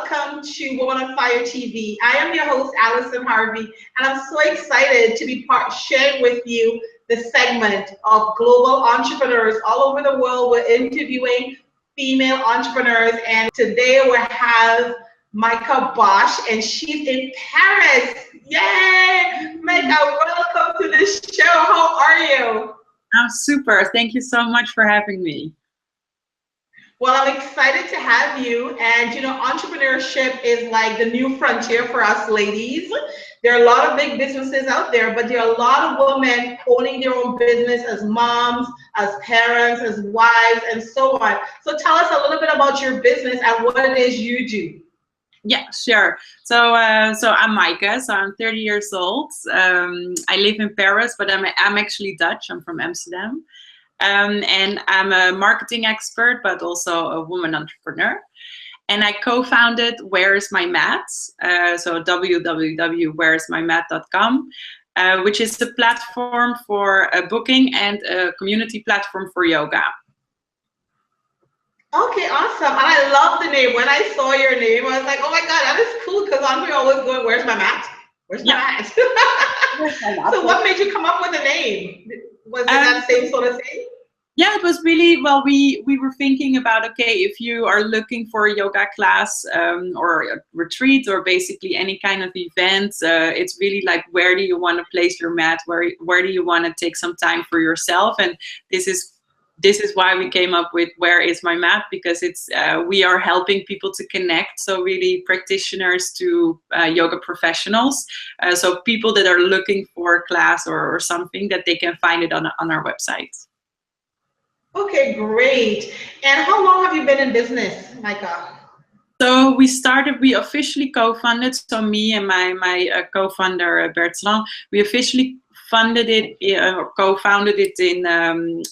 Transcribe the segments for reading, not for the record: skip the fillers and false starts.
welcome to Woman on Fire TV. I am your host, Allison Harvey, and I'm so excited to be sharing with you the segment of global entrepreneurs all over the world. We're interviewing female entrepreneurs, and today we have Micah Bosch, and she's in Paris. Yay! Micah, welcome to the show. How are you? I'm super. Thank you so much for having me. Well, I'm excited to have you. And, you know, entrepreneurship is like the new frontier for us ladies. There are a lot of big businesses out there, but there are a lot of women owning their own business as moms, as parents, as wives, and so on. So tell us a little bit about your business and what it is you do. Yeah, sure. So I'm Micah. So I'm 30 years old. I live in Paris, but I'm actually Dutch. I'm from Amsterdam. And I'm a marketing expert, but also a woman entrepreneur. And I co-founded Where Is My Mat? So www.whereismymat.com, which is a platform for booking and a community platform for yoga. Okay, awesome. And I love the name. When I saw your name, I was like, oh my God, that is cool, because I'm always going, where's my mat? Where's my mat? So what made you come up with the name? Was it that same sort of thing? Yeah, it was really, well, we were thinking about, okay, if you are looking for a yoga class or a retreat or basically any kind of event, it's really like, where do you want to place your mat? Where do you want to take some time for yourself? And this is why we came up with Where Is My Mat, because it's we are helping people to connect. So really practitioners to yoga professionals. So people that are looking for a class or something, that they can find it on our website. Okay, great. And how long have you been in business, Micah? So we officially co-funded, so me and my co-founder Bertrand, we officially co-founded it in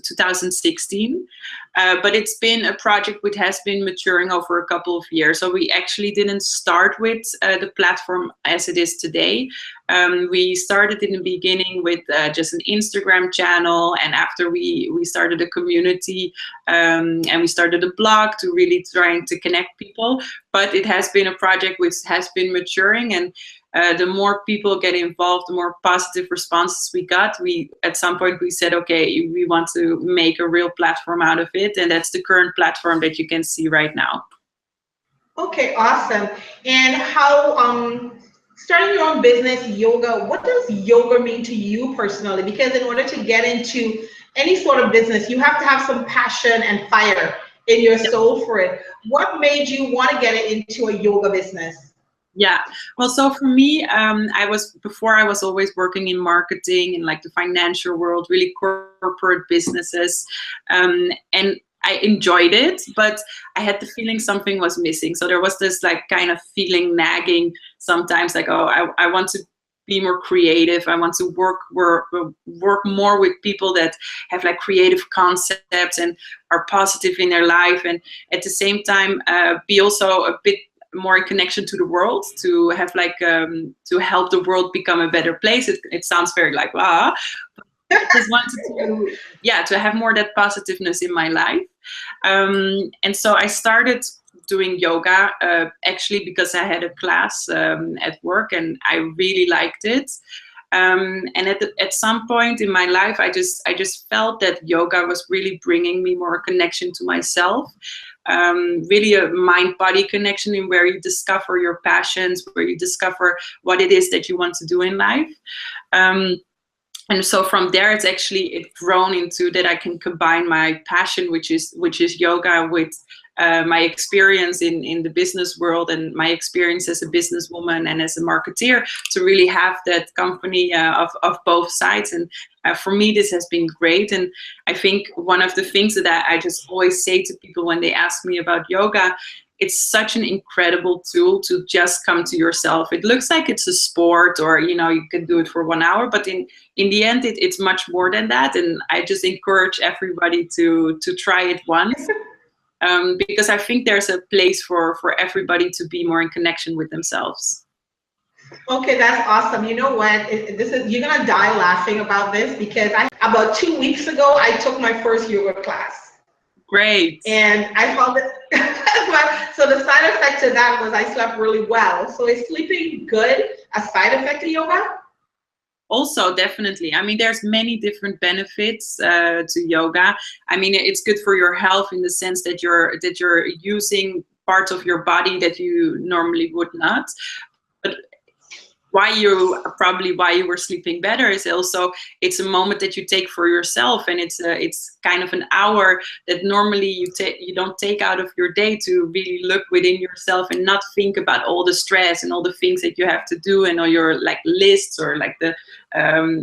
2016. But it's been a project which has been maturing over a couple of years. So we actually didn't start with the platform as it is today. We started in the beginning with just an Instagram channel, and after we started a community and we started a blog to really trying to connect people. But it has been a project which has been maturing, and the more people get involved, the more positive responses we got. At some point we said, okay, we want to make a real platform out of it, and that's the current platform that you can see right now. Okay, awesome. And how starting your own business, yoga, what does yoga mean to you personally? Because in order to get into any sort of business, you have to have some passion and fire in your soul for it. What made you want to get into a yoga business? Yeah, well, so for me, I was always working in marketing in like the financial world, really corporate businesses, and I enjoyed it, but I had the feeling something was missing. So there was this like kind of feeling nagging sometimes, like, oh, I want to be more creative. I want to work more with people that have like creative concepts and are positive in their life, and at the same time be also a bit more in connection to the world, to have like to help the world become a better place. It sounds very like wow. I just wanted to have more that positiveness in my life, and so I started doing yoga actually because I had a class at work and I really liked it. And at some point in my life, I just felt that yoga was really bringing me more connection to myself. Really a mind-body connection, in where you discover your passions, where you discover what it is that you want to do in life. And so from there, it's grown into that I can combine my passion, which is yoga, with my experience in the business world and my experience as a businesswoman and as a marketeer, to really have that company of both sides. And for me, this has been great. And I think one of the things that I just always say to people when they ask me about yoga, it's such an incredible tool to just come to yourself. It looks like it's a sport, or you can do it for 1 hour, but in the end, it's much more than that. And I just encourage everybody to try it once, because I think there's a place for everybody to be more in connection with themselves. Okay, that's awesome. You know what? You're gonna die laughing about this, because about 2 weeks ago I took my first yoga class. Great. And I found it, so the side effect to that was I slept really well. So is sleeping good a side effect of yoga? Also, definitely. I mean, there's many different benefits to yoga. I mean, it's good for your health in the sense that you're using parts of your body that you normally would not. But why you were sleeping better is also it's a moment that you take for yourself, and it's kind of an hour that normally you don't take out of your day to really look within yourself and not think about all the stress and all the things that you have to do and all your like lists or like the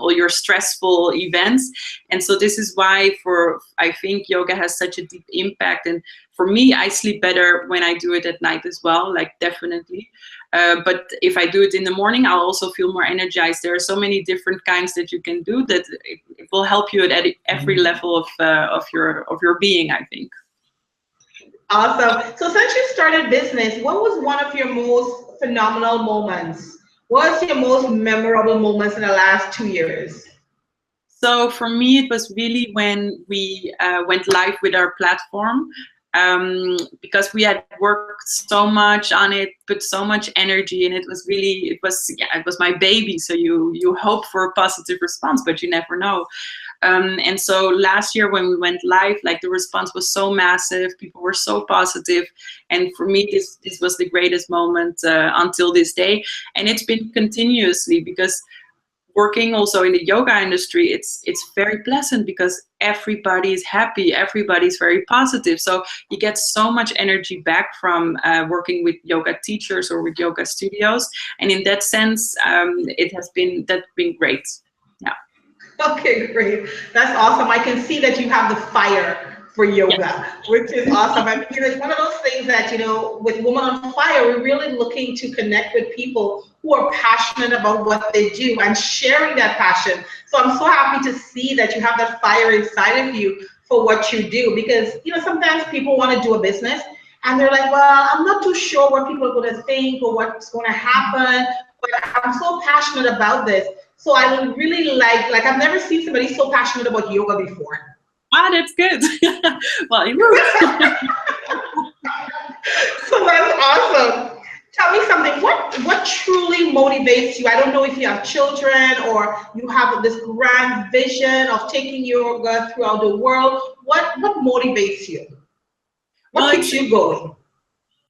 all your stressful events. And so this is why I think yoga has such a deep impact. And for me, I sleep better when I do it at night as well, like definitely. But if I do it in the morning, I'll also feel more energized. There are so many different kinds that you can do that it will help you at every level of your being, I think. Awesome. So since you started business, what was one of your most phenomenal moments? What was your most memorable moments in the last 2 years? So for me, it was really when we went live with our platform. Because we had worked so much on it, put so much energy, and it was my baby. So you hope for a positive response, but you never know. And so last year when we went live, like the response was so massive, people were so positive, and for me this was the greatest moment until this day, and it's been continuously because working also in the yoga industry, it's very pleasant because everybody is happy, everybody's very positive. So you get so much energy back from working with yoga teachers or with yoga studios, and in that sense, that's been great. Yeah. Okay, great. That's awesome. I can see that you have the fire for yoga, which is awesome. I mean, it's one of those things that, with Woman on Fire, we're really looking to connect with people who are passionate about what they do and sharing that passion. So I'm so happy to see that you have that fire inside of you for what you do, because, sometimes people want to do a business and they're like, well, I'm not too sure what people are going to think or what's going to happen, but I'm so passionate about this. So I would really like I've never seen somebody so passionate about yoga before. Ah, that's good. Well, it works. So that's awesome. Tell me something. What truly motivates you? I don't know if you have children or you have this grand vision of taking yoga throughout the world. What motivates you? What keeps you going?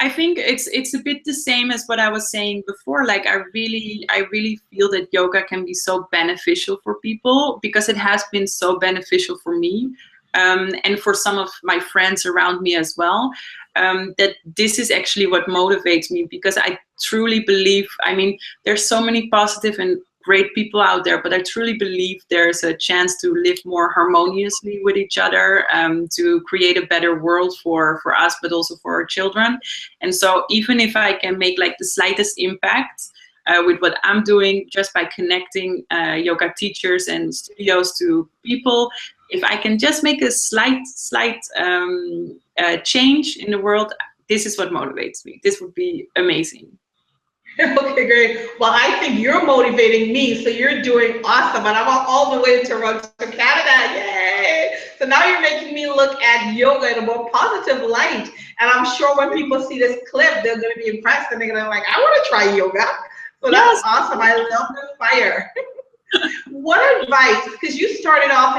I think it's a bit the same as what I was saying before. Like I really feel that yoga can be so beneficial for people because it has been so beneficial for me, and for some of my friends around me as well. That this is actually what motivates me, because I truly believe. I mean, there's so many positive and great people out there, but I truly believe there's a chance to live more harmoniously with each other, to create a better world for us, but also for our children. And so even if I can make like the slightest impact with what I'm doing, just by connecting yoga teachers and studios to people, if I can just make a slight change in the world, this is what motivates me. This would be amazing. Okay, great. Well, I think you're motivating me, so you're doing awesome. And I'm all the way to Toronto, Canada. Yay! So now you're making me look at yoga in a more positive light. And I'm sure when people see this clip, they're going to be impressed and they're going to be like, I want to try yoga. So that's awesome. I love the fire. What advice, because you started off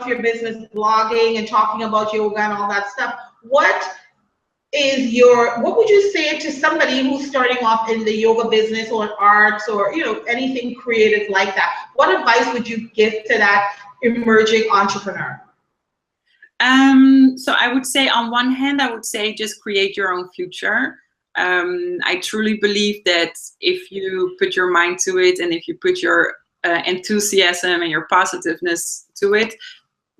your business blogging and talking about yoga and all that stuff. What would you say to somebody who's starting off in the yoga business or arts or anything creative like that? What advice would you give to that emerging entrepreneur? So I would say, on one hand, I would say just create your own future. I truly believe that if you put your mind to it and if you put your enthusiasm and your positiveness to it,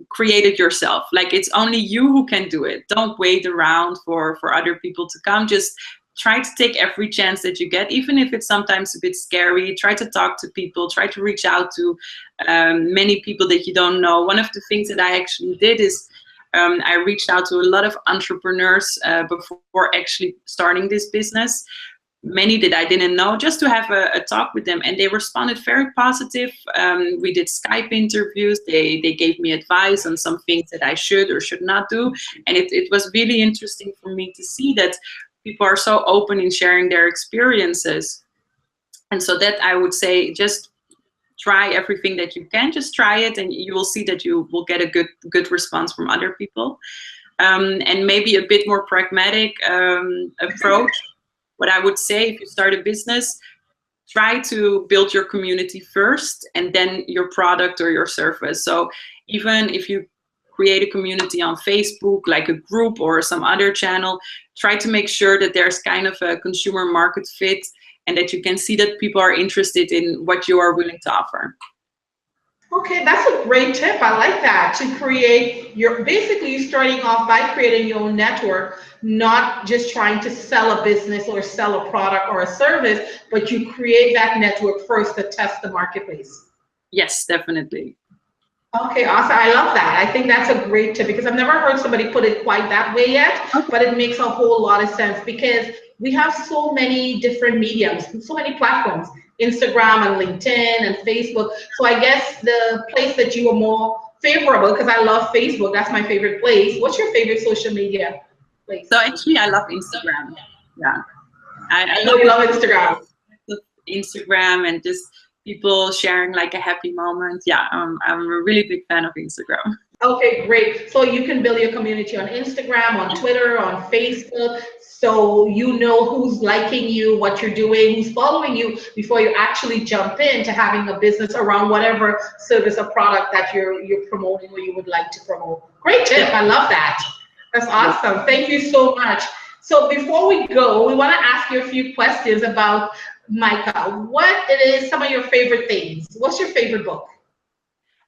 create it yourself. Like, it's only you who can do it. Don't wait around for other people to come. Just try to take every chance that you get, even if it's sometimes a bit scary. Try to talk to people, try to reach out to many people that you don't know. One of the things that I actually did is I reached out to a lot of entrepreneurs before actually starting this business. many that I didn't know, just to have a talk with them, and they responded very positive. We did Skype interviews. They gave me advice on some things that I should or should not do, and it was really interesting for me to see that people are so open in sharing their experiences. And so that I would say, just try everything that you can. Just try it, and you will see that you will get a good response from other people. And maybe a bit more pragmatic approach. What I would say, if you start a business, try to build your community first and then your product or your service. So even if you create a community on Facebook, like a group or some other channel, try to make sure that there's kind of a consumer market fit and that you can see that people are interested in what you are willing to offer. Okay, that's a great tip. I like that. To create your, basically you're starting off by creating your own network, not just trying to sell a business or sell a product or a service, but you create that network first to test the marketplace. Yes, definitely. Okay, awesome. I love that. I think that's a great tip because I've never heard somebody put it quite that way yet, but it makes a whole lot of sense because we have so many different mediums, so many platforms, Instagram and LinkedIn and Facebook. So I guess the place that you are more favorable, because I love Facebook, that's my favorite place. What's your favorite social media place? So actually, I love Instagram. Yeah, I love Instagram. Instagram and just people sharing like a happy moment. Yeah, I'm a really big fan of Instagram. Okay, great. So you can build your community on Instagram, on Twitter, on Facebook. So you know who's liking you, what you're doing, who's following you before you actually jump into having a business around whatever service or product that you're promoting or you would like to promote. Great tip. I love that. That's awesome. Thank you so much. So before we go, we want to ask you a few questions about Micah. What is some of your favorite things? What's your favorite book?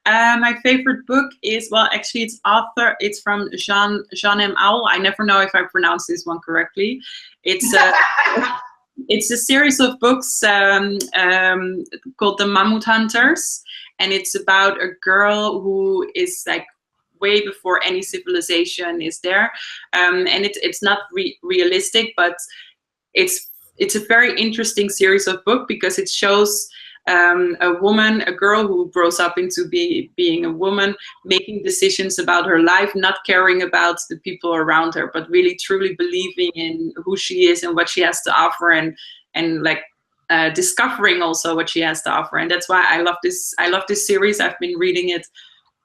My favorite book is, well, actually it's from Jean M. Aul. I never know if I pronounce this one correctly. It's it's a series of books called The Mammoth Hunters, and it's about a girl who is like way before any civilization is there, and it's not realistic, but it's a very interesting series of books because it shows a girl who grows up into being a woman, making decisions about her life, not caring about the people around her, but really truly believing in who she is and what she has to offer, and like discovering also what she has to offer. And that's why I love this series. I've been reading it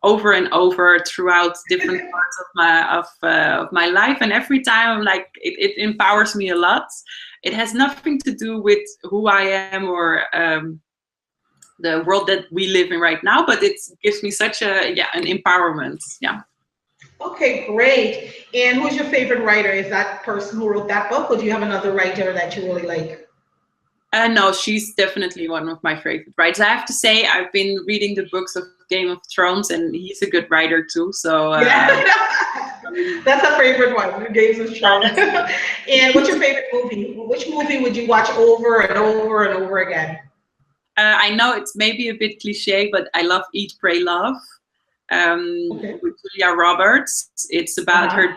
over and over throughout different parts of my life, and every time I'm like it empowers me a lot. It has nothing to do with who I am or the world that we live in right now, but it gives me such an empowerment. Yeah. Okay, great. And who's your favorite writer? Is that person who wrote that book, or do you have another writer that you really like? No, she's definitely one of my favorite writers. I have to say, I've been reading the books of Game of Thrones, and he's a good writer too. So that's a favorite one, Game of Thrones. And what's your favorite movie? Which movie would you watch over and over and over again? I know it's maybe a bit cliche, but I love Eat, Pray, Love with Julia Roberts. It's about her.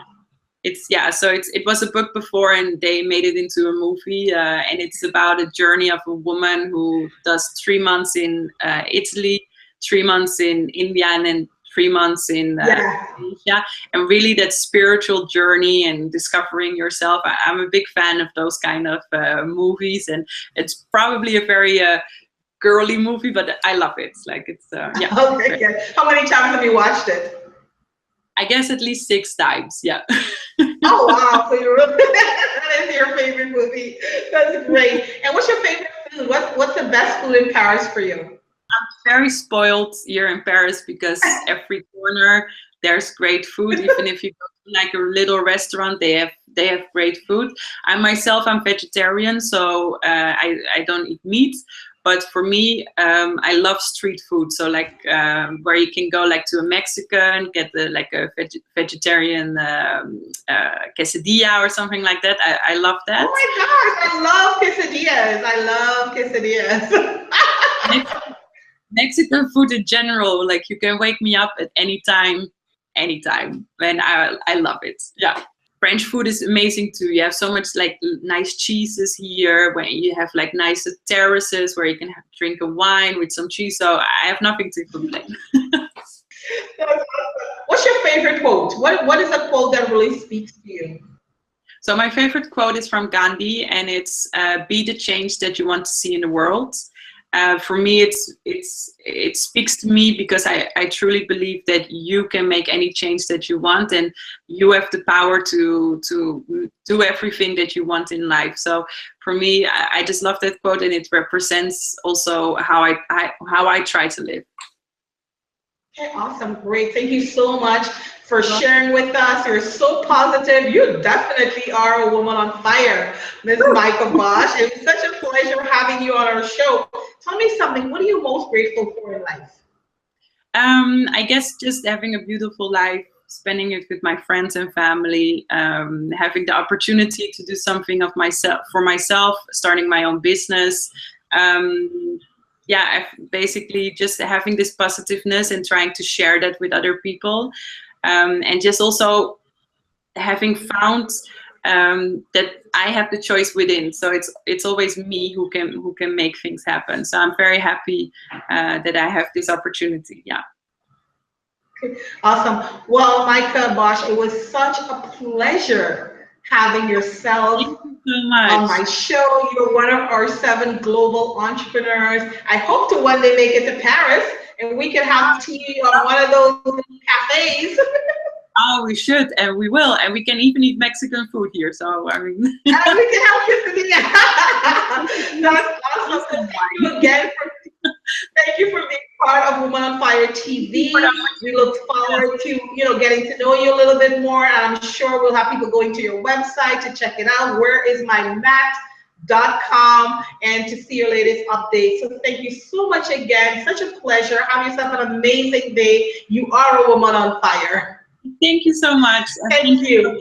It was a book before, and they made it into a movie, and it's about a journey of a woman who does 3 months in Italy, 3 months in India, and then 3 months in Asia, and really that spiritual journey and discovering yourself. I'm a big fan of those kind of movies, and it's probably a very girly movie, but I love it. Like it's Okay, good. How many times have you watched it? I guess at least 6 times. Yeah. Oh wow! So that is your favorite movie. That's great. And what's your favorite food? What's the best food in Paris for you? I'm very spoiled here in Paris because every corner there's great food. Even if you go to like a little restaurant, they have great food. I'm vegetarian, so I don't eat meat. But for me, I love street food. So like where you can go like to a Mexican, get a vegetarian quesadilla or something like that. I love that. Oh my gosh, I love quesadillas. Mexican food in general, like you can wake me up at any time, and I love it. Yeah. French food is amazing too. You have so much like nice cheeses here, where you have like nice terraces where you can drink a wine with some cheese. So I have nothing to complain. What's your favorite quote? What is a quote that really speaks to you? So my favorite quote is from Gandhi, and it's "Be the change that you want to see in the world." For me, it speaks to me because I truly believe that you can make any change that you want, and you have the power to do everything that you want in life. So for me, I just love that quote, and it represents also how I try to live. Okay, awesome, great. Thank you so much for sharing with us. You're so positive. You definitely are a woman on fire, Ms. Micah Bosch. It's such a pleasure having you on our show. Tell me something. What are you most grateful for in life? I guess just having a beautiful life, spending it with my friends and family, having the opportunity to do something for myself, starting my own business. Yeah, basically just having this positiveness and trying to share that with other people, and just also having found that I have the choice within. So it's always me who can make things happen. So I'm very happy that I have this opportunity. Yeah. Awesome. Well, Micah Bosch, it was such a pleasure having yourself on my show. You're one of our 7 global entrepreneurs. I hope to one day make it to Paris and we can have tea on one of those cafes. Oh, we should, and we will, and we can even eat Mexican food here. So I mean, and we can help you to That's awesome. Thank you again thank you for being part of Woman on Fire TV. We look forward to getting to know you a little bit more, and I'm sure we'll have people going to your website to check it out. whereismymat.com and to see your latest updates. So thank you so much again. Such a pleasure. Have yourself an amazing day. You are a woman on fire. Thank you so much. Thank you.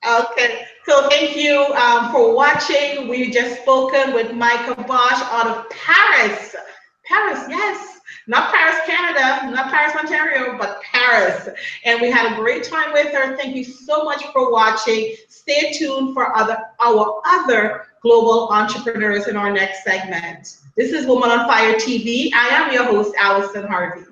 Okay, so thank you for watching. We just spoken with Micah Bosch out of Paris. Paris, yes. Not Paris, Canada, not Paris, Ontario, but Paris. And we had a great time with her. Thank you so much for watching. Stay tuned for our other global entrepreneurs in our next segment. This is Woman on Fire TV. I am your host, Allison Harvey.